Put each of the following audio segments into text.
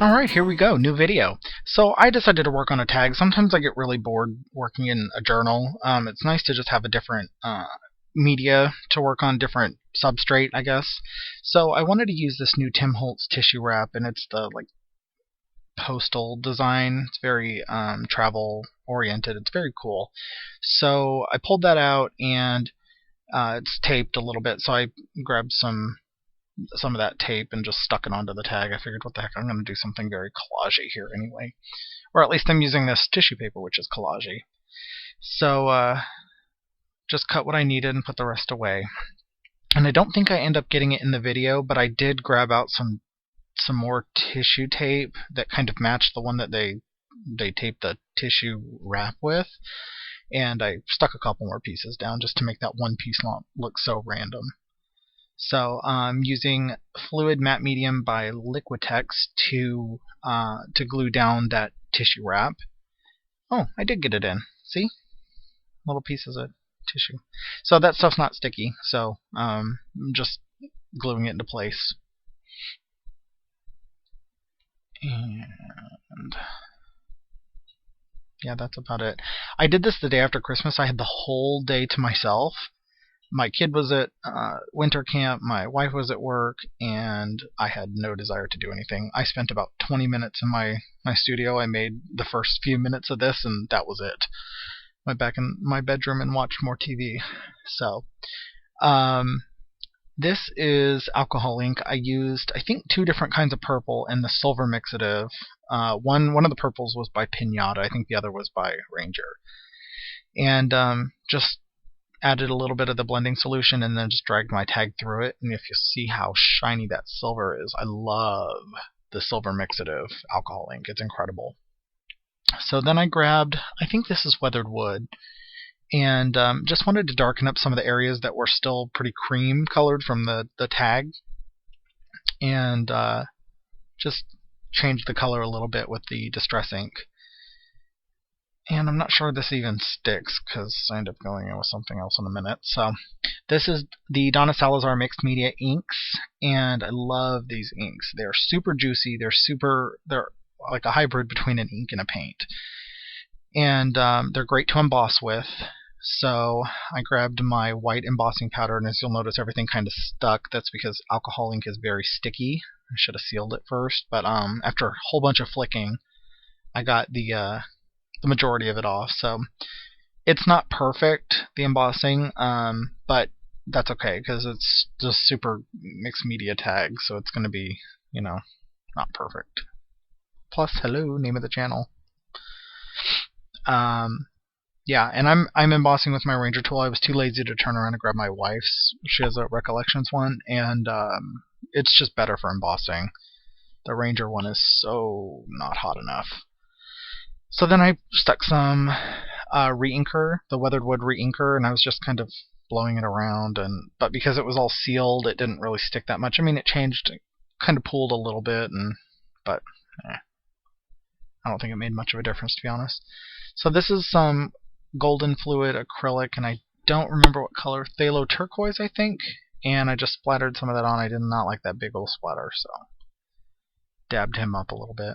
Alright, here we go, new video. So I decided to work on a tag. Sometimes I get really bored working in a journal. It's nice to just have a different media to work on, different substrate, I guess. So I wanted to use this new Tim Holtz tissue wrap, and it's the postal design. It's very travel oriented. It's very cool. So I pulled that out, and it's taped a little bit, so I grabbed some of that tape and just stuck it onto the tag. I figured, what the heck, I'm going to do something very collagey here anyway. Or at least I'm using this tissue paper, which is collagey. So just cut what I needed and put the rest away. And I don't think I end up getting it in the video, but I did grab out some more tissue tape that kind of matched the one that they taped the tissue wrap with. And I stuck a couple more pieces down just to make that one piece look so random. So I'm using Fluid Matte Medium by Liquitex to glue down that tissue wrap. Oh, I did get it in. See? Little pieces of tissue. So that stuff's not sticky, so I'm just gluing it into place. And yeah, that's about it. I did this the day after Christmas. I had the whole day to myself. My kid was at winter camp, my wife was at work, and I had no desire to do anything. I spent about 20 minutes in my studio. I made the first few minutes of this, and that was it. Went back in my bedroom and watched more TV. So, this is alcohol ink. I used, I think, 2 different kinds of purple and the silver mixative. One of the purples was by Pinata. I think the other was by Ranger. And just added a little bit of the blending solution and then just dragged my tag through it. And if you see how shiny that silver is, I love the silver mixative alcohol ink. It's incredible. So then I grabbed, I think this is weathered wood, and just wanted to darken up some of the areas that were still pretty cream colored from the tag, and just changed the color a little bit with the Distress ink. And I'm not sure this even sticks because I end up going in with something else in a minute. So this is the Donna Salazar Mixed Media inks, and I love these inks. They're super juicy. They're like a hybrid between an ink and a paint. And they're great to emboss with. So I grabbed my white embossing powder, and as you'll notice, everything kind of stuck. That's because alcohol ink is very sticky. I should have sealed it first, but after a whole bunch of flicking, I got the majority of it off. So it's not perfect, the embossing, but that's okay because it's just super mixed media tag, so it's going to be, not perfect. Plus, hello, name of the channel. Yeah, and I'm embossing with my Ranger tool. I was too lazy to turn around and grab my wife's. She has a Recollections one, and it's just better for embossing. The Ranger one is so not hot enough. So then I stuck some re-inker, the weathered wood re-inker, and I was just kind of blowing it around. But because it was all sealed, it didn't really stick that much. I mean, it changed, kind of pooled a little bit, but I don't think it made much of a difference, to be honest. So this is some golden fluid acrylic, and I don't remember what color, phthalo turquoise, I think. And I just splattered some of that on. I did not like that big old splatter, so dabbed him up a little bit.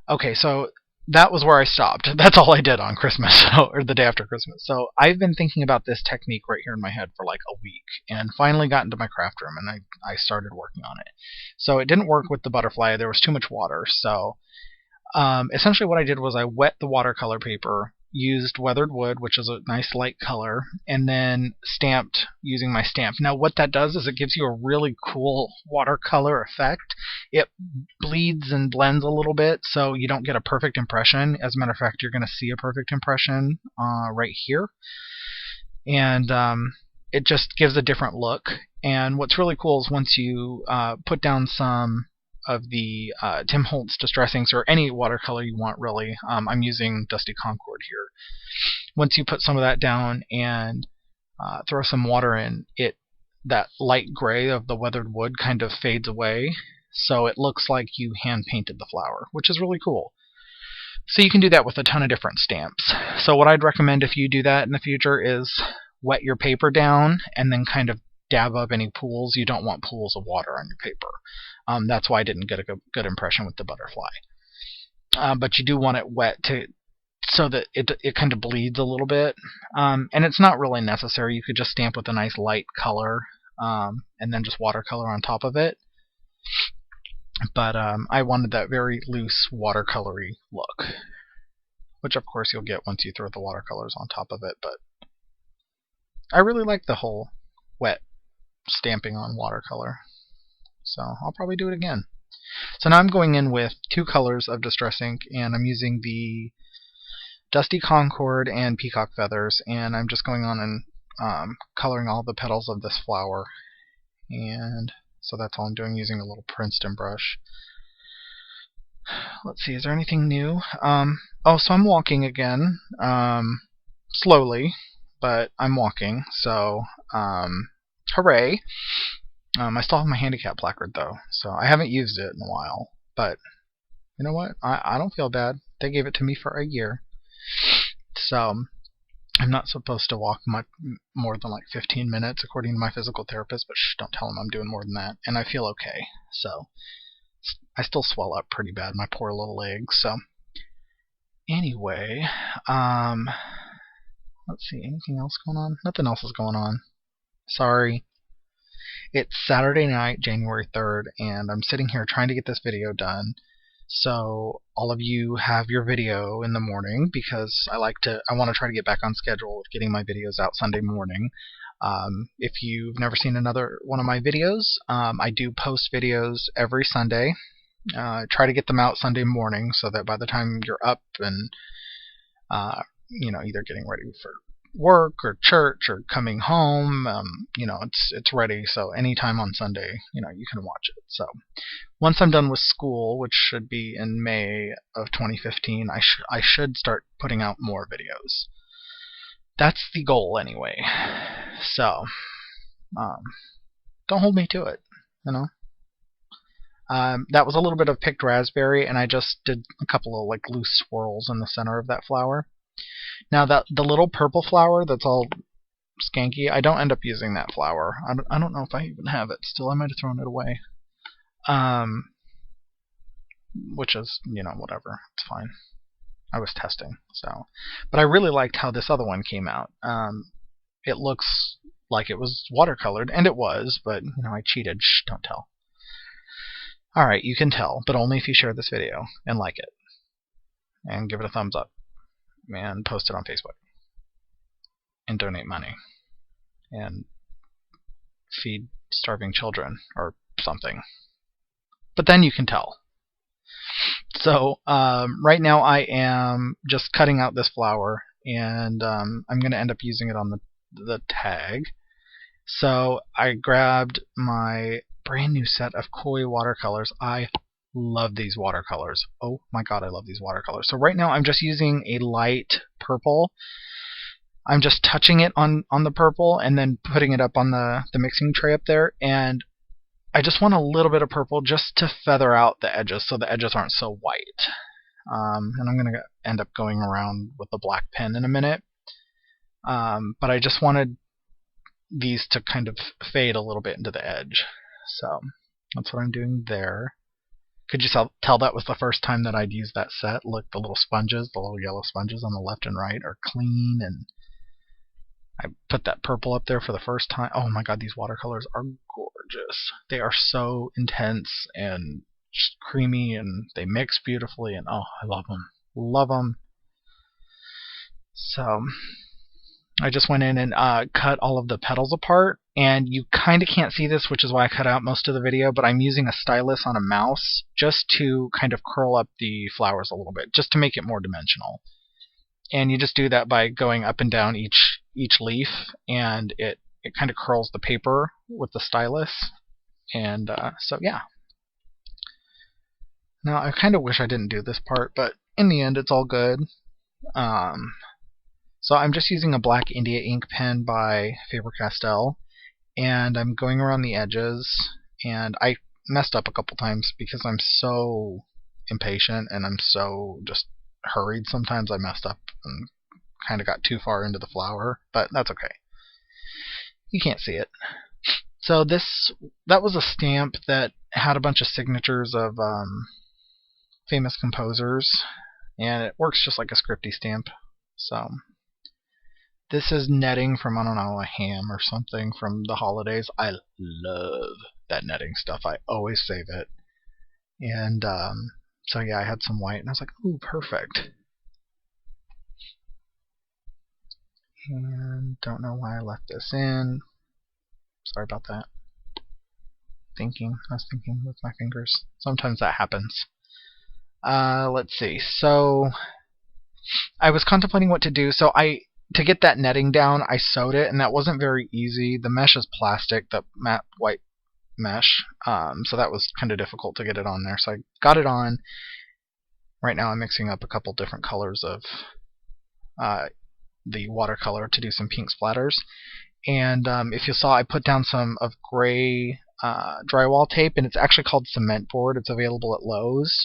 Okay, so that was where I stopped. That's all I did on Christmas, or the day after Christmas. So I've been thinking about this technique right here in my head for like a week, and finally got into my craft room, and I started working on it. So it didn't work with the butterfly. There was too much water. So essentially what I did was I wet the watercolor paper, used weathered wood, which is a nice light color, and then stamped using my stamp. Now what that does is it gives you a really cool watercolor effect. It bleeds and blends a little bit, so you don't get a perfect impression. As a matter of fact, you're going to see a perfect impression right here. And it just gives a different look. And what's really cool is once you put down some of the Tim Holtz Distress inks, or any watercolor you want, really. I'm using Dusty Concord here. Once you put some of that down and throw some water in, that light gray of the weathered wood kind of fades away, so it looks like you hand painted the flower, which is really cool. So you can do that with a ton of different stamps. So what I'd recommend if you do that in the future is wet your paper down and then kind of dab up any pools. You don't want pools of water on your paper. That's why I didn't get a good impression with the butterfly. But you do want it wet so that it kind of bleeds a little bit. And it's not really necessary. You could just stamp with a nice light color and then just watercolor on top of it. But I wanted that very loose watercolory look, which of course you'll get once you throw the watercolors on top of it. But I really like the whole wet stamping on watercolor, so I'll probably do it again. So now I'm going in with 2 colors of Distress ink, and I'm using the Dusty Concord and Peacock Feathers, and I'm just going on and coloring all the petals of this flower. And so that's all I'm doing, using a little Princeton brush. Let's see, is there anything new? So I'm walking again, slowly, but I'm walking, so hooray. I still have my handicap placard though, so I haven't used it in a while, but you know what? I don't feel bad. They gave it to me for a year, so I'm not supposed to walk much more than like 15 minutes according to my physical therapist, but shh, don't tell him I'm doing more than that, and I feel okay. So I still swell up pretty bad, my poor little legs. So anyway, let's see, anything else going on? Nothing else is going on. Sorry. It's Saturday night, January 3rd, and I'm sitting here trying to get this video done. So all of you have your video in the morning, because I want to try to get back on schedule with getting my videos out Sunday morning. If you've never seen another one of my videos, I do post videos every Sunday. Try to get them out Sunday morning so that by the time you're up and either getting ready for work or church or coming home, it's ready. So anytime on Sunday, you can watch it. So once I'm done with school, which should be in May of 2015, I should start putting out more videos. That's the goal anyway. So don't hold me to it, That was a little bit of picked raspberry, and I just did a couple of like loose swirls in the center of that flower. Now the little purple flower that's all skanky, I don't end up using that flower. I don't know if I even have it still. I might have thrown it away. Which is, whatever. It's fine. I was testing, so. But I really liked how this other one came out. It looks like it was watercolored, and it was, but, I cheated. Shh, don't tell. Alright, you can tell, but only if you share this video and like it. And give it a thumbs up. And post it on Facebook. And donate money. And feed starving children or something. But then you can tell. So right now I am just cutting out this flower, and I'm going to end up using it on the tag. So I grabbed my brand new set of Koi watercolors. I love these watercolors. Oh my god, I love these watercolors. So right now I'm just using a light purple. I'm just touching it on the purple and then putting it up on the mixing tray up there, and I just want a little bit of purple just to feather out the edges so the edges aren't so white. And I'm going to end up going around with the black pen in a minute. But I just wanted these to kind of fade a little bit into the edge. So that's what I'm doing there. Could you tell that was the first time that I'd used that set? Look, the little sponges, the little yellow sponges on the left and right are clean, and I put that purple up there for the first time. Oh my god, these watercolors are gorgeous. They are so intense and just creamy, and they mix beautifully, and oh, I love them. Love them. So I just went in and cut all of the petals apart, and you kind of can't see this, which is why I cut out most of the video, but I'm using a stylus on a mouse just to kind of curl up the flowers a little bit, just to make it more dimensional. And you just do that by going up and down each leaf, and it kind of curls the paper with the stylus. And so yeah. Now I kind of wish I didn't do this part, but in the end it's all good. So I'm just using a black India ink pen by Faber-Castell, and I'm going around the edges, and I messed up a couple times because I'm so impatient and I'm so just hurried. Sometimes I messed up and kind of got too far into the flower, but that's okay. You can't see it. So that was a stamp that had a bunch of signatures of famous composers, and it works just like a scripty stamp. So this is netting from, I don't know, a ham or something from the holidays. I love that netting stuff. I always save it. And so yeah, I had some white, and I was like, ooh, perfect. And don't know why I left this in. Sorry about that. I was thinking with my fingers. Sometimes that happens. Let's see. So I was contemplating what to do. So to get that netting down, I sewed it, and that wasn't very easy. The mesh is plastic, the matte white mesh, so that was kind of difficult to get it on there. So I got it on. Right now I'm mixing up a couple different colors of the watercolor to do some pink splatters. And if you saw, I put down some of gray drywall tape, and it's actually called cement board. It's available at Lowe's,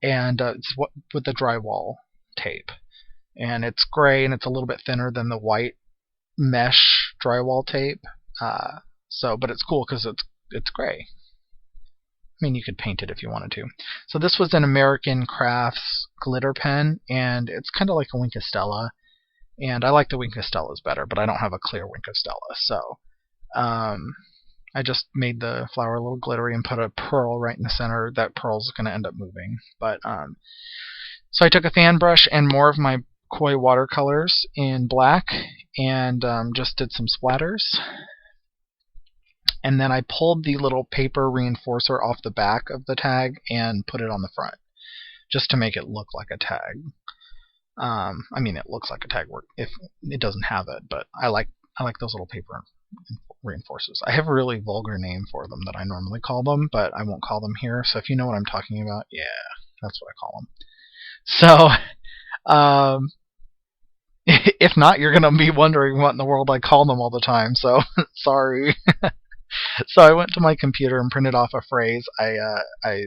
and it's with the drywall tape. And it's gray, and it's a little bit thinner than the white mesh drywall tape. But it's cool because it's gray. I mean, you could paint it if you wanted to. So this was an American Crafts glitter pen, and it's kind of like a Wink of Stella. And I like the Wink of Stellas better, but I don't have a clear Wink of Stella. So I just made the flower a little glittery and put a pearl right in the center. That pearl's going to end up moving. But so I took a fan brush and more of my Koi watercolors in black, and just did some splatters. And then I pulled the little paper reinforcer off the back of the tag and put it on the front, just to make it look like a tag. I mean, it looks like a tag if it doesn't have it, but I like those little paper reinforcers. I have a really vulgar name for them that I normally call them, but I won't call them here. So if you know what I'm talking about, yeah, that's what I call them. So if not, you're going to be wondering what in the world I call them all the time. So sorry. So I went to my computer and printed off a phrase. I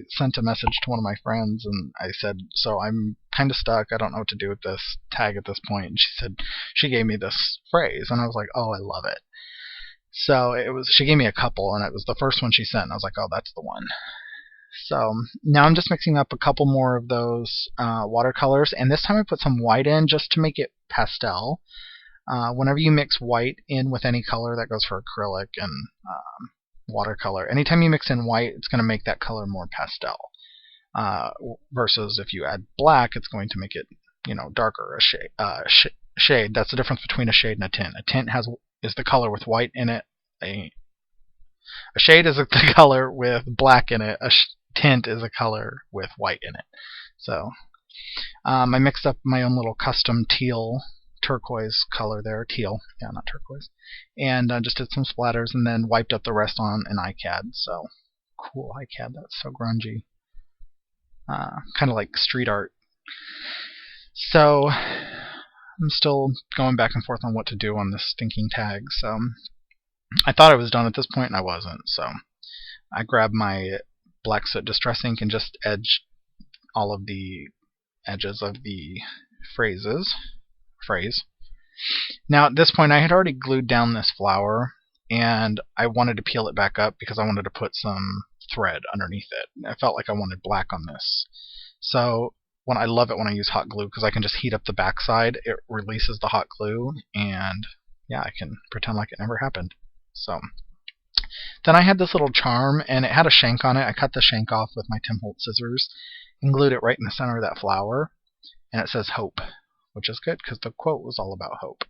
sent a message to one of my friends, and I said, so I'm kind of stuck. I don't know what to do with this tag at this point. And she gave me this phrase, and I was like, oh, I love it. So she gave me a couple, and it was the first one she sent, and I was like, oh, that's the one. So now I'm just mixing up a couple more of those watercolors, and this time I put some white in just to make it pastel. Whenever you mix white in with any color, that goes for acrylic and watercolor. Anytime you mix in white, it's going to make that color more pastel. Versus if you add black, it's going to make it, darker a shade. That's the difference between a shade and a tint. A tint is the color with white in it. A shade is the color with black in it. A tint is a color with white in it. So I mixed up my own little custom teal turquoise color there. Teal, yeah, not turquoise. And just did some splatters and then wiped up the rest on an iCAD. So cool iCAD, that's so grungy. Kind of like street art. So I'm still going back and forth on what to do on this stinking tag. So I thought I was done at this point, and I wasn't. So I grabbed my Black Soot Distress ink and just edged all of the edges of the phrase. Now at this point I had already glued down this flower, and I wanted to peel it back up because I wanted to put some thread underneath it. I felt like I wanted black on this. So I love it when I use hot glue because I can just heat up the backside. It releases the hot glue, and yeah, I can pretend like it never happened. So then I had this little charm, and it had a shank on it. I cut the shank off with my Tim Holtz scissors and glued it right in the center of that flower, and it says hope, which is good because the quote was all about hope.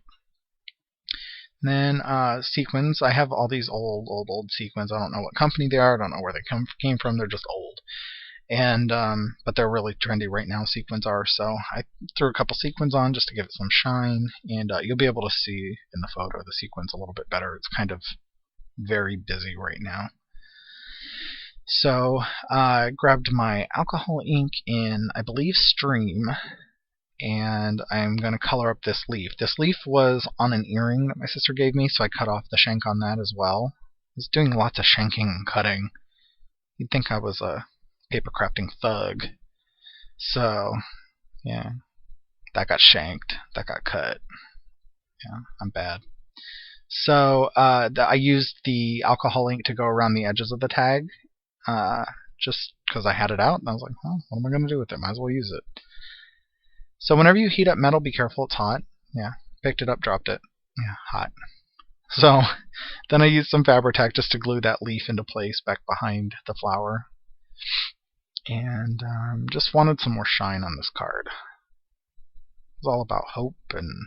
And then sequins. I have all these old sequins. I don't know what company they are. I don't know where they came from. They're just old. And but they're really trendy right now, sequins are. So I threw a couple sequins on just to give it some shine, and you'll be able to see in the photo the sequins a little bit better. It's kind of very busy right now. So I grabbed my alcohol ink in, I believe, Stream, and I'm going to color up this leaf. This leaf was on an earring that my sister gave me, so I cut off the shank on that as well. I was doing lots of shanking and cutting. You'd think I was a paper crafting thug. So, yeah, that got shanked, that got cut. Yeah, I'm bad. So I used the alcohol ink to go around the edges of the tag, just because I had it out, and I was like, well, what am I going to do with it? Might as well use it. So whenever you heat up metal, be careful, it's hot. Yeah, picked it up, dropped it. Yeah, hot. So then I used some Fabri-Tac just to glue that leaf into place back behind the flower. And just wanted some more shine on this card. It was all about hope and,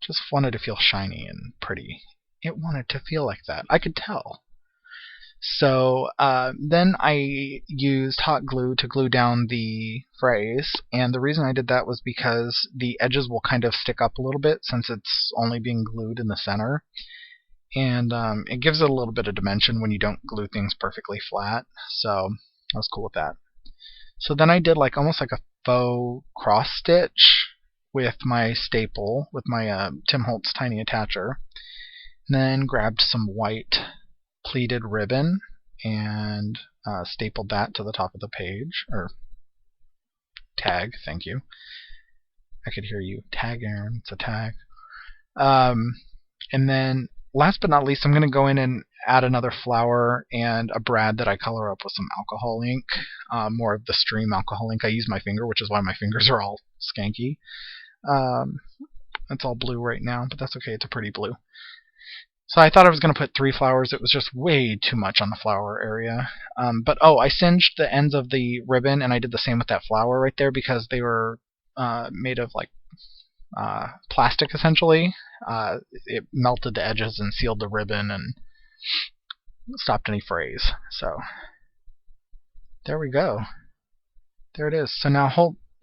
just wanted to feel shiny and pretty. It wanted to feel like that. I could tell. So then I used hot glue to glue down the phrase, and the reason I did that was because the edges will kind of stick up a little bit since it's only being glued in the center. And it gives it a little bit of dimension when you don't glue things perfectly flat, so I was cool with that. So then I did almost like a faux cross stitch with my staple, with my Tim Holtz tiny attacher, and then grabbed some white pleated ribbon and stapled that to the top of the page, or tag, thank you. I could hear you. Tag, Aaron, it's a tag. And then last but not least, I'm going to go in and add another flower and a brad that I color up with some alcohol ink, more of the stream alcohol ink. I use my finger, which is why my fingers are all skanky. It's all blue right now, but that's okay. It's a pretty blue. So I thought I was going to put 3 flowers. It was just way too much on the flower area. But I singed the ends of the ribbon, and I did the same with that flower right there because they were made of plastic, essentially. It melted the edges and sealed the ribbon and stopped any frays. So there we go. There it is. So now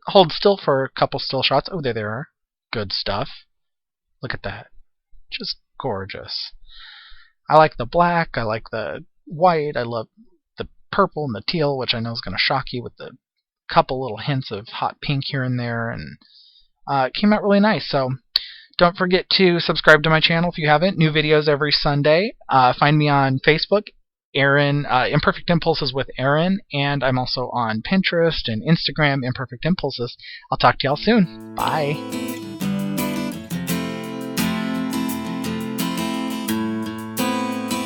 hold still for a couple still shots. Oh, there they are. Good stuff. Look at that. Just gorgeous. I like the black. I like the white. I love the purple and the teal, which I know is going to shock you with the couple little hints of hot pink here and there. And it came out really nice. So don't forget to subscribe to my channel if you haven't. New videos every Sunday. Find me on Facebook, Aaron, Imperfect Impulses with Aaron, and I'm also on Pinterest and Instagram, Imperfect Impulses. I'll talk to y'all soon. Bye.